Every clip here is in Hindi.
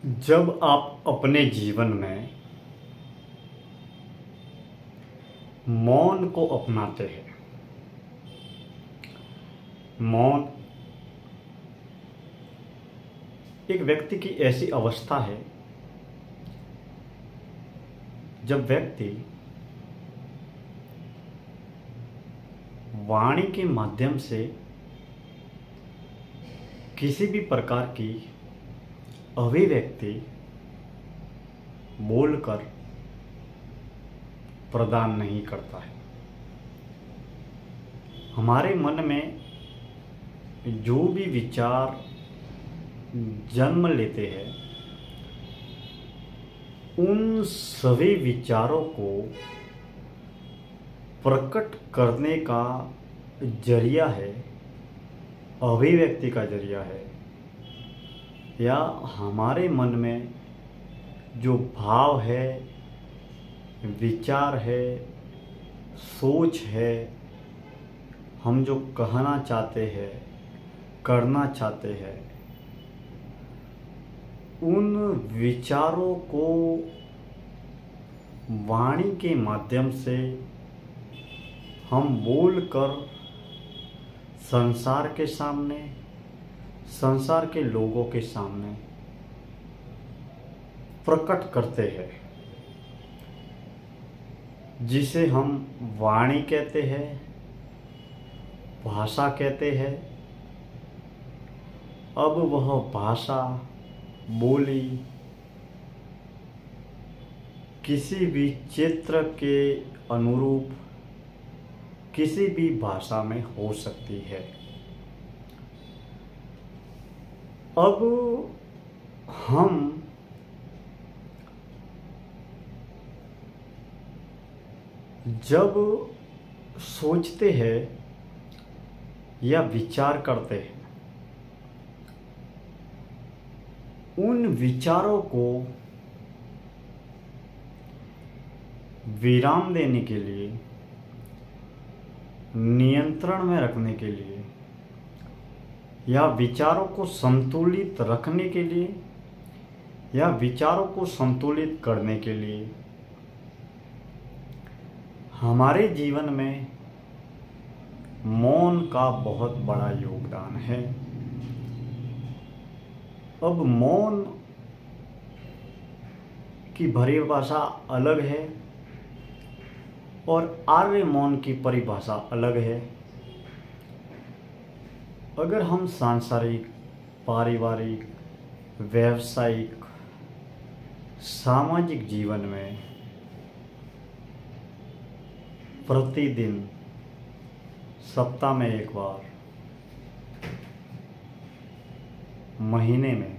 जब आप अपने जीवन में मौन को अपनाते हैं। मौन एक व्यक्ति की ऐसी अवस्था है जब व्यक्ति वाणी के माध्यम से किसी भी प्रकार की अभिव्यक्ति बोलकर प्रदान नहीं करता है। हमारे मन में जो भी विचार जन्म लेते हैं, उन सभी विचारों को प्रकट करने का जरिया है, अभिव्यक्ति का जरिया है, या हमारे मन में जो भाव है, विचार है, सोच है, हम जो कहना चाहते हैं, करना चाहते हैं, उन विचारों को वाणी के माध्यम से हम बोलकर संसार के सामने, संसार के लोगों के सामने प्रकट करते हैं, जिसे हम वाणी कहते हैं, भाषा कहते हैं। अब वह भाषा, बोली किसी भी क्षेत्र के अनुरूप किसी भी भाषा में हो सकती है। अब हम जब सोचते हैं या विचार करते हैं, उन विचारों को विराम देने के लिए, नियंत्रण में रखने के लिए, या विचारों को संतुलित रखने के लिए, या विचारों को संतुलित करने के लिए हमारे जीवन में मौन का बहुत बड़ा योगदान है। अब मौन की परिभाषा अलग है और आर्य मौन की परिभाषा अलग है। अगर हम सांसारिक, पारिवारिक, व्यावसायिक, सामाजिक जीवन में प्रतिदिन, सप्ताह में एक बार, महीने में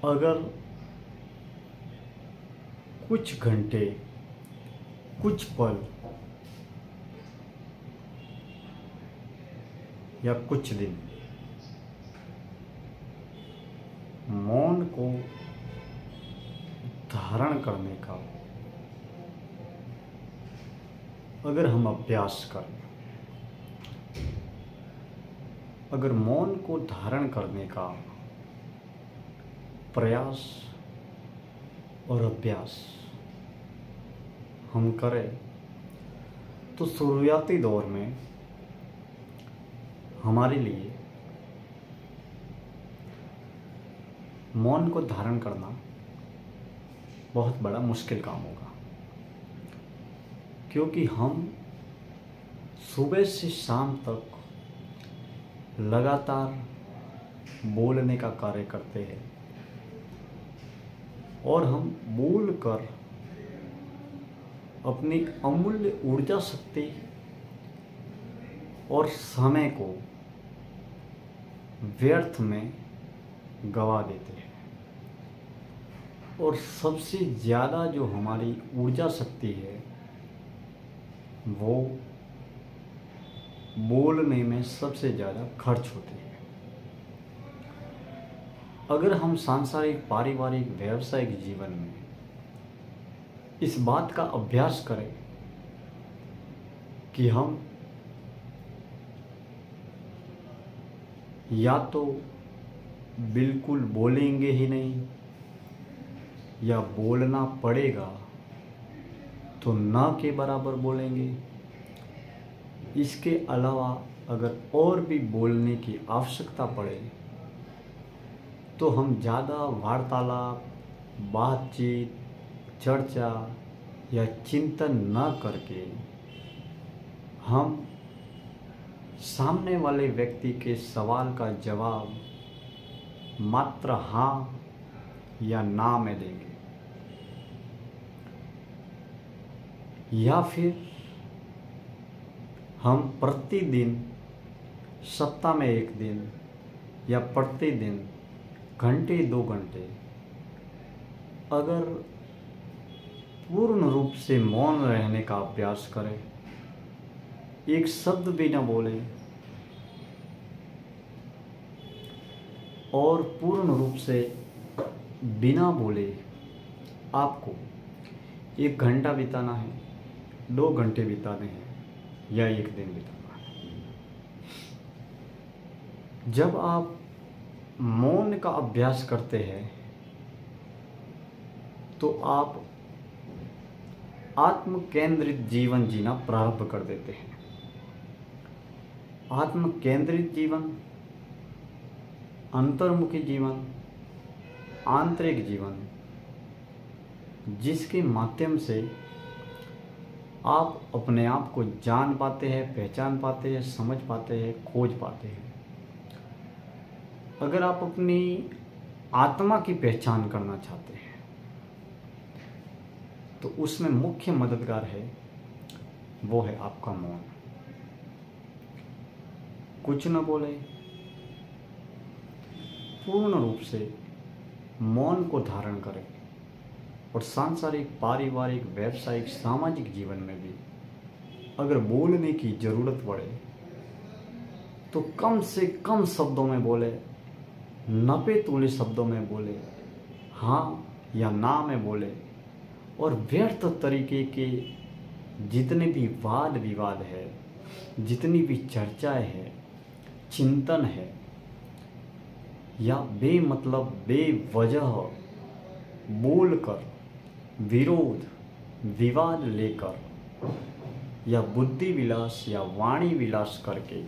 अगर कुछ घंटे, कुछ पल या कुछ दिन मौन को धारण करने का अगर हम अभ्यास करें, अगर मौन को धारण करने का प्रयास और अभ्यास हम करें, तो शुरुआती दौर में हमारे लिए मौन को धारण करना बहुत बड़ा मुश्किल काम होगा, क्योंकि हम सुबह से शाम तक लगातार बोलने का कार्य करते हैं और हम बोलकर अपनी अमूल्य ऊर्जा शक्ति और समय को व्यर्थ में गवा देते हैं। और सबसे ज़्यादा जो हमारी ऊर्जा शक्ति है, वो बोलने में सबसे ज़्यादा खर्च होती है। अगर हम सांसारिक, पारिवारिक, व्यावसायिक जीवन में इस बात का अभ्यास करें कि हम या तो बिल्कुल बोलेंगे ही नहीं या बोलना पड़ेगा तो ना के बराबर बोलेंगे। इसके अलावा अगर और भी बोलने की आवश्यकता पड़े तो हम ज़्यादा वार्तालाप, बातचीत, चर्चा या चिंतन न करके हम सामने वाले व्यक्ति के सवाल का जवाब मात्र हाँ या ना में देंगे, या फिर हम प्रतिदिन, सप्ताह में एक दिन या प्रतिदिन घंटे 2 घंटे अगर पूर्ण रूप से मौन रहने का अभ्यास करें, एक शब्द भी न बोलें और पूर्ण रूप से बिना बोले आपको 1 घंटा बिताना है, 2 घंटे बिताने हैं या 1 दिन बिताना है। जब आप मौन का अभ्यास करते हैं तो आप आत्म केंद्रित जीवन जीना प्रारंभ कर देते हैं। आत्म केंद्रित जीवन, अंतर्मुखी जीवन, आंतरिक जीवन, जिसके माध्यम से आप अपने आप को जान पाते हैं, पहचान पाते हैं, समझ पाते हैं, खोज पाते हैं। अगर आप अपनी आत्मा की पहचान करना चाहते हैं तो उसमें मुख्य मददगार है, वो है आपका मौन। कुछ न बोले, पूर्ण रूप से मौन को धारण करें और सांसारिक, पारिवारिक, व्यावसायिक, सामाजिक जीवन में भी अगर बोलने की जरूरत पड़े तो कम से कम शब्दों में बोले, नपे तुले शब्दों में बोले, हाँ या ना में बोले, और व्यर्थ तरीके के जितने भी वाद विवाद है, जितनी भी चर्चाएं है, चिंतन है, या बेमतलब बेवजह बोलकर विरोध विवाद लेकर या बुद्धि विलास या वाणी विलास करके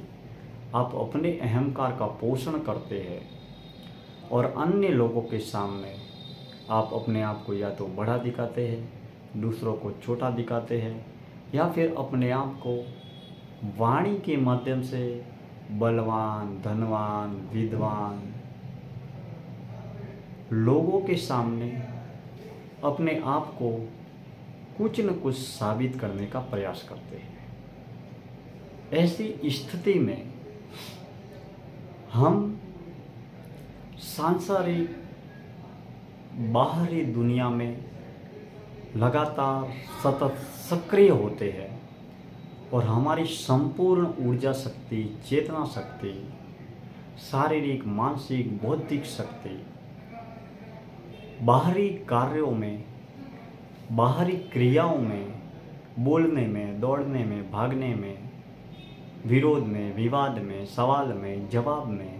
आप अपने अहंकार का पोषण करते हैं और अन्य लोगों के सामने आप अपने आप को या तो बड़ा दिखाते हैं, दूसरों को छोटा दिखाते हैं, या फिर अपने आप को वाणी के माध्यम से बलवान, धनवान, विद्वान लोगों के सामने अपने आप को कुछ न कुछ साबित करने का प्रयास करते हैं। ऐसी स्थिति में हम सांसारिक बाहरी दुनिया में लगातार सतत सक्रिय होते हैं और हमारी संपूर्ण ऊर्जा शक्ति, चेतना शक्ति, शारीरिक, मानसिक, बौद्धिक शक्ति बाहरी कार्यों में, बाहरी क्रियाओं में, बोलने में, दौड़ने में, भागने में, विरोध में, विवाद में, सवाल में, जवाब में,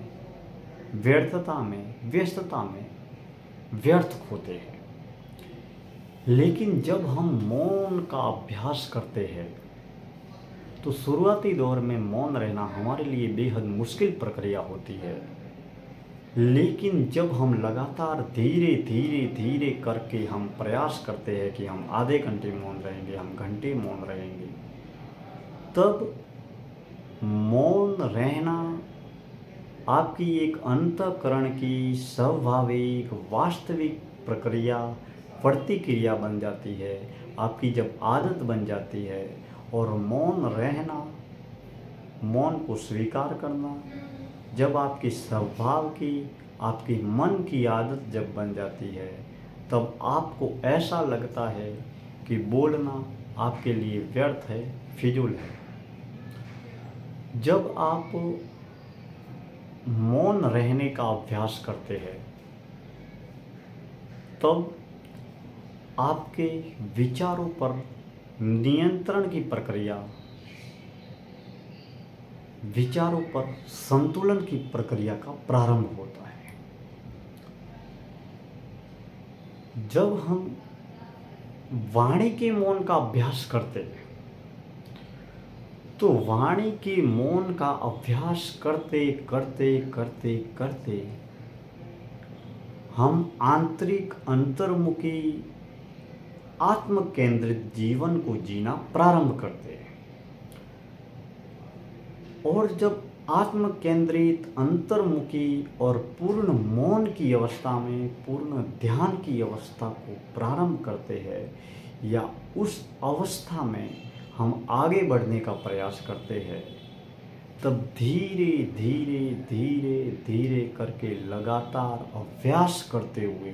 व्यर्थता में, व्यस्तता में व्यर्थ होते हैं। लेकिन जब हम मौन का अभ्यास करते हैं तो शुरुआती दौर में मौन रहना हमारे लिए बेहद मुश्किल प्रक्रिया होती है, लेकिन जब हम लगातार धीरे धीरे धीरे करके हम प्रयास करते हैं कि हम आधे घंटे मौन रहेंगे, हम घंटे मौन रहेंगे, तब मौन रहना आपकी एक अंतःकरण की स्वाभाविक वास्तविक प्रक्रिया, प्रतिक्रिया बन जाती है। आपकी जब आदत बन जाती है और मौन रहना, मौन को स्वीकार करना जब आपकी स्वभाव की, आपकी मन की आदत जब बन जाती है, तब आपको ऐसा लगता है कि बोलना आपके लिए व्यर्थ है, फिजूल है। जब आप मौन रहने का अभ्यास करते हैं तब आपके विचारों पर नियंत्रण की प्रक्रिया, विचारों पर संतुलन की प्रक्रिया का प्रारंभ होता है। जब हम वाणी के मौन का अभ्यास करते हैं तो वाणी के मौन का अभ्यास करते करते करते करते हम आंतरिक अंतर्मुखी आत्म केंद्रित जीवन को जीना प्रारंभ करते हैं। और जब आत्म केंद्रित अंतर्मुखी और पूर्ण मौन की अवस्था में पूर्ण ध्यान की अवस्था को प्रारंभ करते हैं या उस अवस्था में हम आगे बढ़ने का प्रयास करते हैं, तब धीरे धीरे धीरे धीरे करके लगातार अभ्यास करते हुए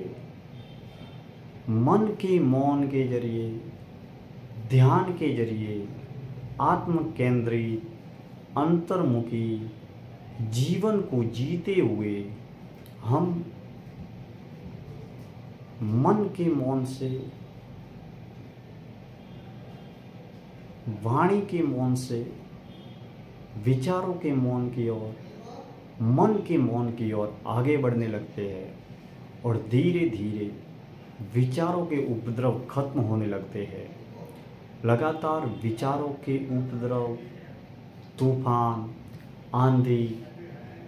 मन के मौन के जरिए, ध्यान के जरिए आत्म केंद्रित अंतर्मुखी जीवन को जीते हुए हम मन के मौन से, वाणी के मौन से, विचारों के मौन की ओर, मन के मौन की ओर आगे बढ़ने लगते हैं और धीरे धीरे विचारों के उपद्रव खत्म होने लगते हैं। लगातार विचारों के उपद्रव, तूफान, आंधी,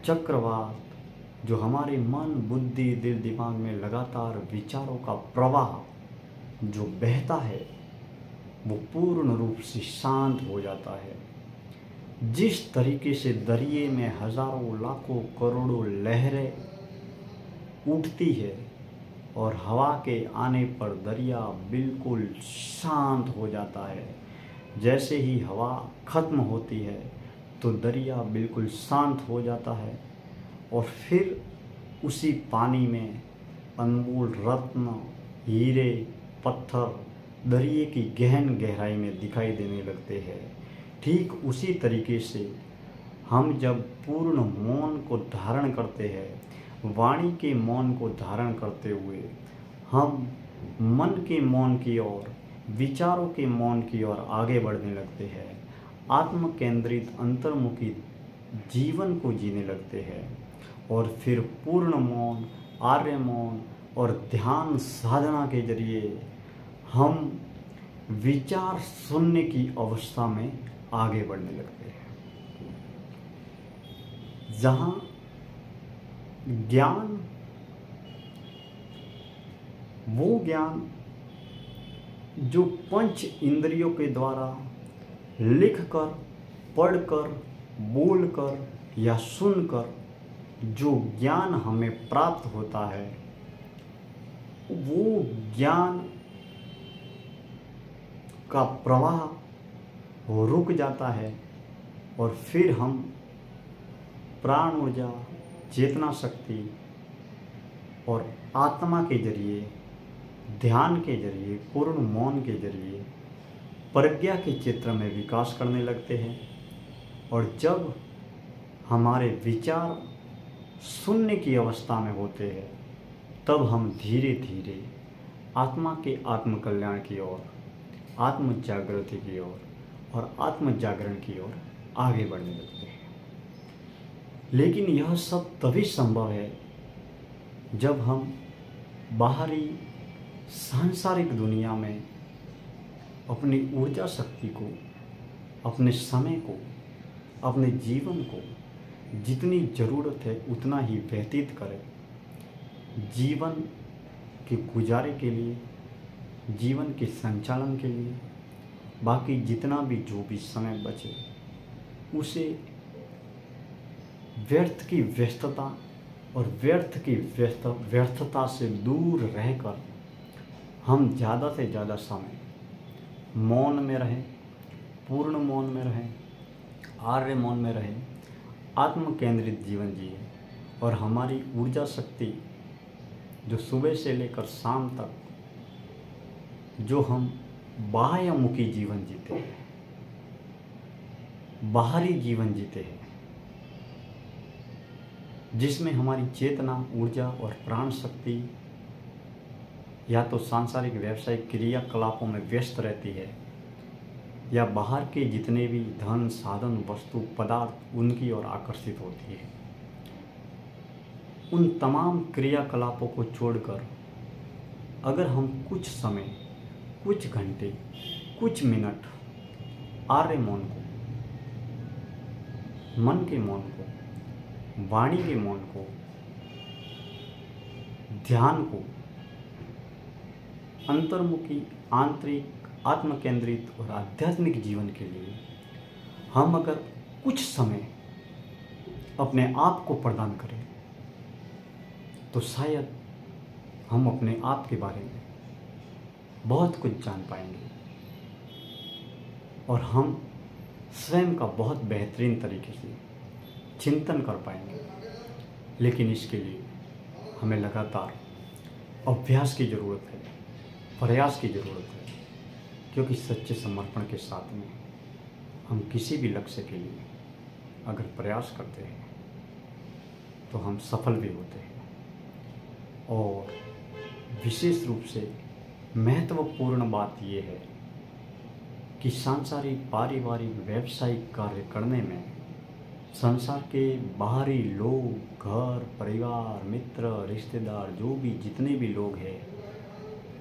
चक्रवात जो हमारे मन, बुद्धि, दिल, दिमाग में लगातार विचारों का प्रवाह जो बहता है वो पूर्ण रूप से शांत हो जाता है। जिस तरीके से दरिए में हजारों लाखों करोड़ों लहरें उठती है और हवा के आने पर दरिया बिल्कुल शांत हो जाता है, जैसे ही हवा खत्म होती है तो दरिया बिल्कुल शांत हो जाता है और फिर उसी पानी में अनमोल रत्न, हीरे, पत्थर दरिए की गहन गहराई में दिखाई देने लगते हैं। ठीक उसी तरीके से हम जब पूर्ण मौन को धारण करते हैं, वाणी के मौन को धारण करते हुए हम मन के मौन की ओर, विचारों के मौन की ओर आगे बढ़ने लगते हैं, आत्म केंद्रित अंतर्मुखी जीवन को जीने लगते हैं और फिर पूर्ण मौन, आर्य मौन और ध्यान साधना के जरिए हम विचार सुनने की अवस्था में आगे बढ़ने लगते हैं, जहाँ ज्ञान, वो ज्ञान जो पंच इंद्रियों के द्वारा लिखकर, पढ़कर, बोलकर या सुनकर जो ज्ञान हमें प्राप्त होता है, वो ज्ञान का प्रवाह रुक जाता है और फिर हम प्राण ऊर्जा, चेतना शक्ति और आत्मा के जरिए, ध्यान के जरिए, पूर्ण मौन के जरिए प्रज्ञा के क्षेत्र में विकास करने लगते हैं। और जब हमारे विचार सुनने की अवस्था में होते हैं, तब हम धीरे धीरे आत्मा के आत्म कल्याण की ओर, आत्म जागृति की ओर और आत्म जागरण की ओर आगे बढ़ने लगते हैं। लेकिन यह सब तभी संभव है जब हम बाहरी सांसारिक दुनिया में अपनी ऊर्जा शक्ति को, अपने समय को, अपने जीवन को जितनी ज़रूरत है उतना ही व्यतीत करें। जीवन के गुजारे के लिए, जीवन के संचालन के लिए बाकी जितना भी जो भी समय बचे उसे व्यर्थ की व्यस्तता और व्यर्थता से दूर रहकर हम ज़्यादा से ज़्यादा समय मौन में रहें, पूर्ण मौन में रहें, आर्य मौन में रहें, आत्म केंद्रित जीवन जिए और हमारी ऊर्जा शक्ति जो सुबह से लेकर शाम तक जो हम बाह्यमुखी जीवन जीते हैं, बाहरी जीवन जीते हैं, जिसमें हमारी चेतना, ऊर्जा और प्राण शक्ति या तो सांसारिक व्यावसायिक क्रियाकलापों में व्यस्त रहती है या बाहर के जितने भी धन, साधन, वस्तु, पदार्थ उनकी ओर आकर्षित होती है, उन तमाम क्रियाकलापों को छोड़कर अगर हम कुछ समय, कुछ घंटे, कुछ मिनट आर्य मौन को, मन के मौन को, वाणी के मौन को, ध्यान को, अंतर्मुखी, आंतरिक, आत्मकेंद्रित और आध्यात्मिक जीवन के लिए हम अगर कुछ समय अपने आप को प्रदान करें तो शायद हम अपने आप के बारे में बहुत कुछ जान पाएंगे और हम स्वयं का बहुत बेहतरीन तरीके से चिंतन कर पाएंगे। लेकिन इसके लिए हमें लगातार अभ्यास की ज़रूरत है, प्रयास की ज़रूरत है, क्योंकि सच्चे समर्पण के साथ में हम किसी भी लक्ष्य के लिए अगर प्रयास करते हैं तो हम सफल भी होते हैं। और विशेष रूप से महत्वपूर्ण बात यह है कि सांसारिक, पारिवारिक, व्यावसायिक कार्य करने में संसार के बाहरी लोग, घर, परिवार, मित्र, रिश्तेदार, जो भी जितने भी लोग हैं,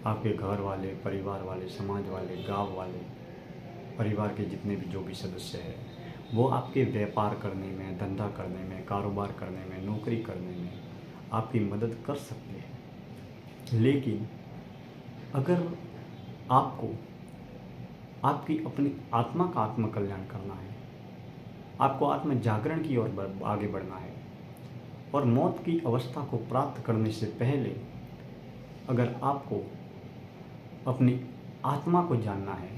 आपके घर वाले, परिवार वाले, समाज वाले, गांव वाले, परिवार के जितने भी जो भी सदस्य हैं, वो आपके व्यापार करने में, धंधा करने में, कारोबार करने में, नौकरी करने में आपकी मदद कर सकते हैं। लेकिन अगर आपको आपकी अपनी आत्मा का आत्मकल्याण करना है, आपको आत्म जागरण की ओर आगे बढ़ना है और मौत की अवस्था को प्राप्त करने से पहले अगर आपको अपनी आत्मा को जानना है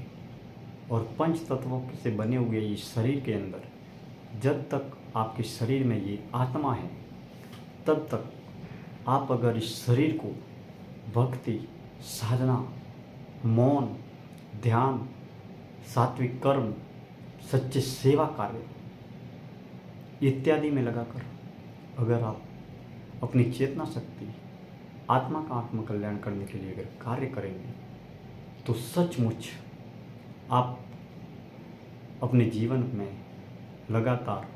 और पंच तत्वों से बने हुए इस शरीर के अंदर जब तक आपके शरीर में ये आत्मा है तब तक आप अगर इस शरीर को भक्ति, साधना, मौन, ध्यान, सात्विक कर्म, सच्चे सेवा कार्य इत्यादि में लगाकर अगर आप अपनी चेतना शक्ति, आत्मा का आत्मकल्याण करने के लिए अगर कार्य करेंगे तो सचमुच आप अपने जीवन में लगातार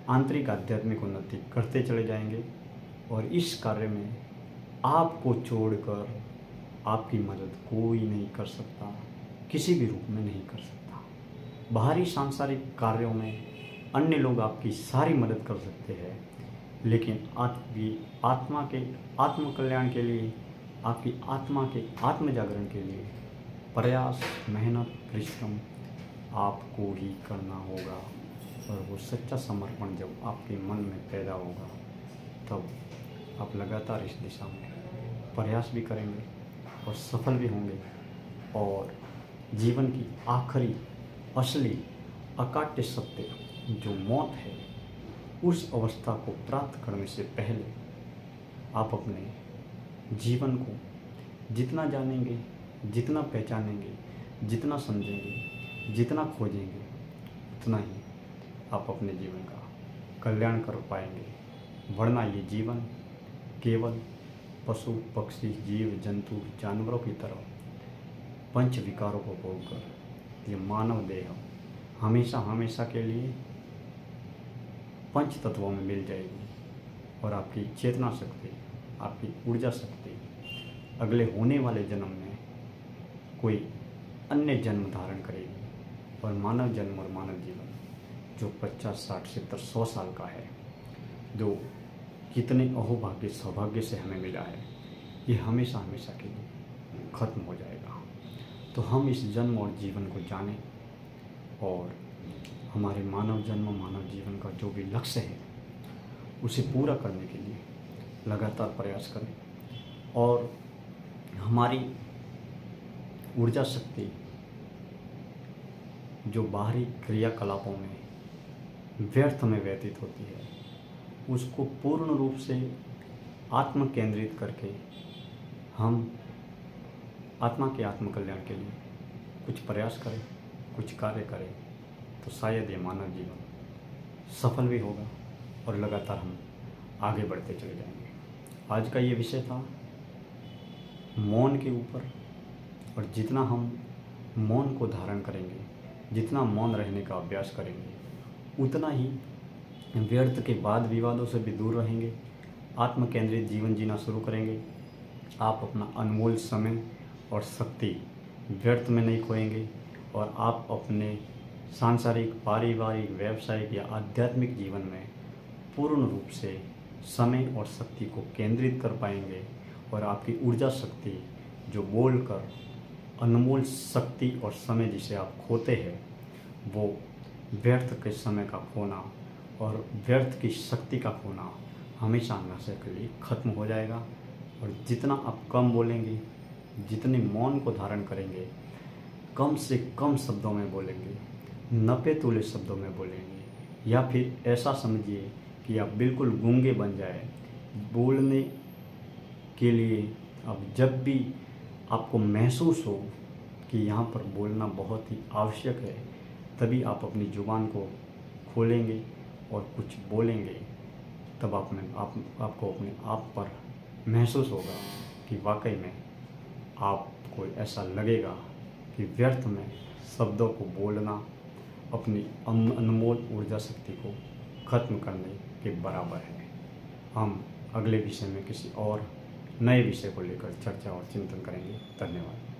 आंतरिक आध्यात्मिक उन्नति करते चले जाएंगे और इस कार्य में आपको छोड़कर आपकी मदद कोई नहीं कर सकता, किसी भी रूप में नहीं कर सकता। बाहरी सांसारिक कार्यों में अन्य लोग आपकी सारी मदद कर सकते हैं, लेकिन आपकी आत्मा के आत्मकल्याण के लिए, आपकी आत्मा के आत्म जागरण के लिए प्रयास, मेहनत, परिश्रम आपको ही करना होगा। और वो सच्चा समर्पण जब आपके मन में पैदा होगा तब आप लगातार इस दिशा में प्रयास भी करेंगे और सफल भी होंगे और जीवन की आखिरी असली अकाट्य सत्य जो मौत है उस अवस्था को प्राप्त करने से पहले आप अपने जीवन को जितना जानेंगे, जितना पहचानेंगे, जितना समझेंगे, जितना खोजेंगे, उतना ही आप अपने जीवन का कल्याण कर पाएंगे। वरना ये जीवन केवल पशु, पक्षी, जीव, जंतु, जानवरों की तरह पंच विकारों को भोगकर ये मानव देह हमेशा हमेशा के लिए पंच तत्वों में मिल जाएगी और आपकी चेतना शक्ति, आपकी ऊर्जा शक्ति अगले होने वाले जन्म में कोई अन्य जन्म धारण करेगी और मानव जन्म और मानव जीवन जो 50, 60, 70, 100 साल का है, जो कितने अहोभाग्य सौभाग्य से हमें मिला है, ये हमेशा हमेशा के लिए खत्म हो जाएगा। तो हम इस जन्म और जीवन को जानें और हमारे मानव जन्म, मानव जीवन का जो भी लक्ष्य है उसे पूरा करने के लिए लगातार प्रयास करें और हमारी ऊर्जा शक्ति जो बाहरी क्रियाकलापों में व्यर्थ में व्यतीत होती है उसको पूर्ण रूप से आत्म केंद्रित करके हम आत्मा के आत्मकल्याण के लिए कुछ प्रयास करें, कुछ कार्य करें तो शायद ये मानव जीवन सफल भी होगा और लगातार हम आगे बढ़ते चले जाएंगे। आज का ये विषय था मौन के ऊपर और जितना हम मौन को धारण करेंगे, जितना मौन रहने का अभ्यास करेंगे उतना ही व्यर्थ के वाद विवादों से भी दूर रहेंगे, आत्म केंद्रित जीवन जीना शुरू करेंगे आप अपना अनमोल समय और शक्ति व्यर्थ में नहीं खोएंगे और आप अपने सांसारिक, पारिवारिक, व्यावसायिक या आध्यात्मिक जीवन में पूर्ण रूप से समय और शक्ति को केंद्रित कर पाएंगे और आपकी ऊर्जा शक्ति जो बोलकर अनमोल शक्ति और समय जिसे आप खोते हैं वो व्यर्थ के समय का खोना और व्यर्थ की शक्ति का खोना हमेशा हमेशा के लिए खत्म हो जाएगा। और जितना आप कम बोलेंगे, जितने मौन को धारण करेंगे, कम से कम शब्दों में बोलेंगे, नपे तुले शब्दों में बोलेंगे, या फिर ऐसा समझिए कि आप बिल्कुल गूंगे बन जाए बोलने के लिए। अब जब भी आपको महसूस हो कि यहाँ पर बोलना बहुत ही आवश्यक है, तभी आप अपनी ज़ुबान को खोलेंगे और कुछ बोलेंगे। तब आपको अपने आप पर महसूस होगा कि वाकई में आपको ऐसा लगेगा कि व्यर्थ में शब्दों को बोलना अपनी अनमोल ऊर्जा शक्ति को खत्म करने के बराबर है। हम अगले विषय में किसी और नए विषय को लेकर चर्चा और चिंतन करेंगे। धन्यवाद।